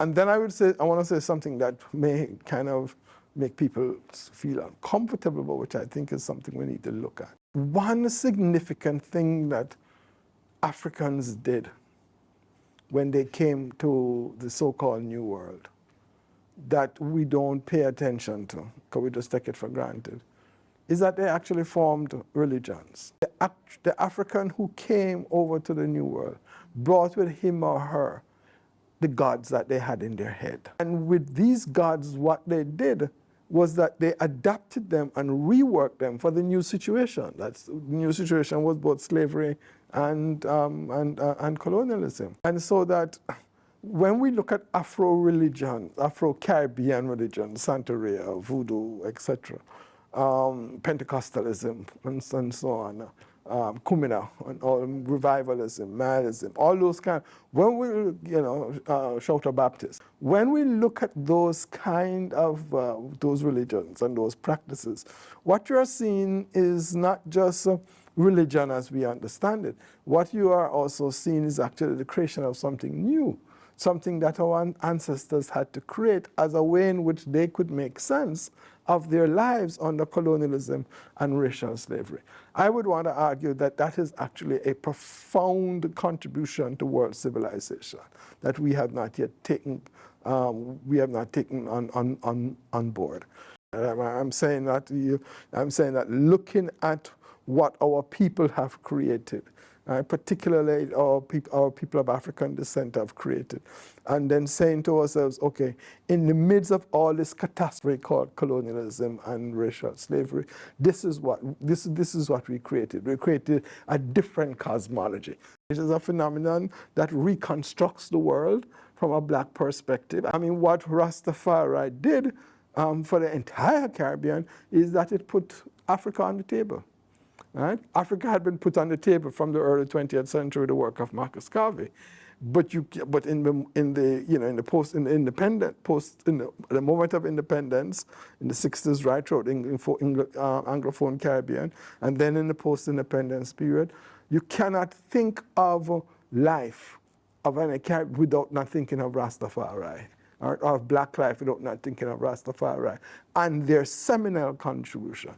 And then I want to say something that may kind of make people feel uncomfortable, but which I think is something we need to look at. One significant thing that Africans did when they came to the so-called New World that we don't pay attention to, because we just take it for granted, is that they actually formed religions. The African who came over to the New World brought with him or her the gods that they had in their head. And with these gods, what they did was that they adapted them and reworked them for the new situation. The new situation was both slavery and colonialism. And so that when we look at Afro-religion, Afro-Caribbean religion, Santeria, Voodoo, etc., Pentecostalism, and so on, Kumina, and all, revivalism, Mahdism, all those kind. When we, Shouter Baptist, when we look at those kind of those religions and those practices, what you're seeing is not just religion as we understand it. What you are also seeing is actually the creation of something new, something that our ancestors had to create as a way in which they could make sense of their lives under colonialism and racial slavery. I would want to argue that that is actually a profound contribution to world civilization that we have not yet taken, on board. I'm saying that looking at what our people have created, particularly our people of African descent have created, and then saying to ourselves, okay, in the midst of all this catastrophe called colonialism and racial slavery, this is what we created. We created a different cosmology. It is a phenomenon that reconstructs the world from a black perspective. I mean, what Rastafari did for the entire Caribbean is that it put Africa on the table. Right? Africa had been put on the table from the early 20th century, the work of Marcus Garvey, but in the moment of independence in the 60s, right throughout the Anglophone Caribbean, and then in the post-independence period, you cannot think of life of any Caribbean without not thinking of Rastafari. Or of black life without not thinking of Rastafari and their seminal contribution.